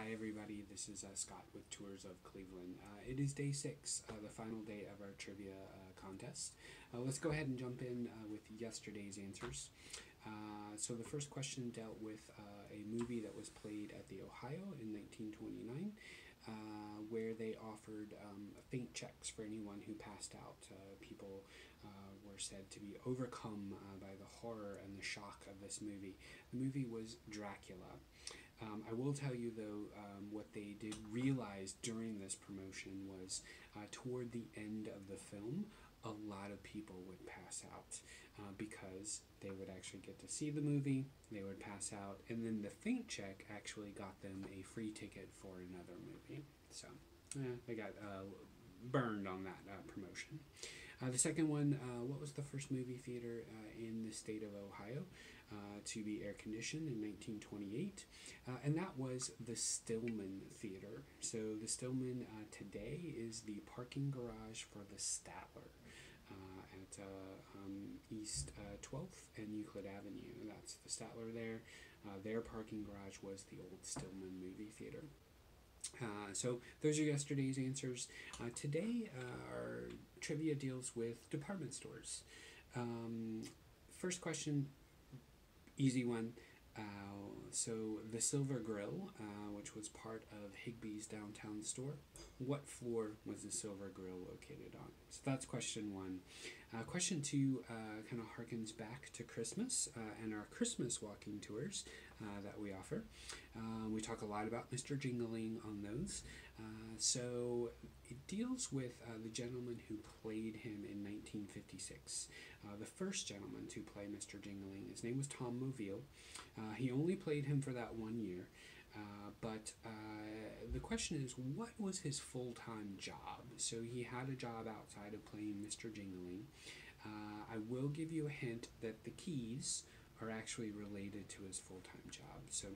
Hi everybody, this is Scott with Tours of Cleveland. It is day 6, the final day of our trivia contest. Let's go ahead and jump in with yesterday's answers. So the first question dealt with a movie that was played at the Ohio in 1929, where they offered faint checks for anyone who passed out. People were said to be overcome by the horror and the shock of this movie. The movie was Dracula. I will tell you though, what they did realize during this promotion was toward the end of the film, a lot of people would pass out because they would actually get to see the movie, they would pass out, and then the faint check actually got them a free ticket for another movie. So they got burned on that promotion. The second one, what was the first movie theater in the state of Ohio to be air conditioned in 1928? And that was the Stillman Theater. So the Stillman today is the parking garage for the Statler at East 12th and Euclid Avenue. That's the Statler there. Their parking garage was the old Stillman movie theater. So those are yesterday's answers. Today our trivia deals with department stores. First question, easy one. So the Silver Grill, which was part of Higbee's downtown store, what floor was the Silver Grill located on? So that's question one. Question two kind of harkens back to Christmas and our Christmas walking tours that we offer. We talk a lot about Mr. Jingling on those. So it deals with the gentleman who played him in 1956. The first gentleman to play Mr. Jingling, his name was Tom Mobile. He only played him for that 1 year. But the question is, what was his full-time job? So he had a job outside of playing Mr. Jingling. I will give you a hint that the keys are actually related to his full-time job. So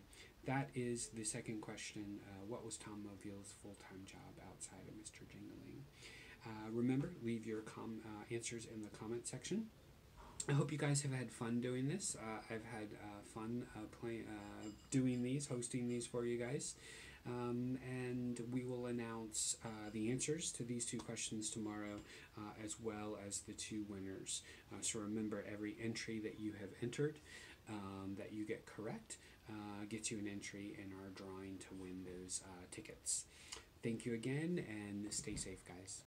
that is the second question. What was Tom Mobile's full-time job outside of Mr. Jingling? Remember, leave your answers in the comment section. I hope you guys have had fun doing this. I've had fun doing these, hosting these for you guys. And we will announce the answers to these two questions tomorrow, as well as the two winners. So remember, every entry that you have entered that you get correct gets you an entry in our drawing to win those tickets. Thank you again, and stay safe, guys.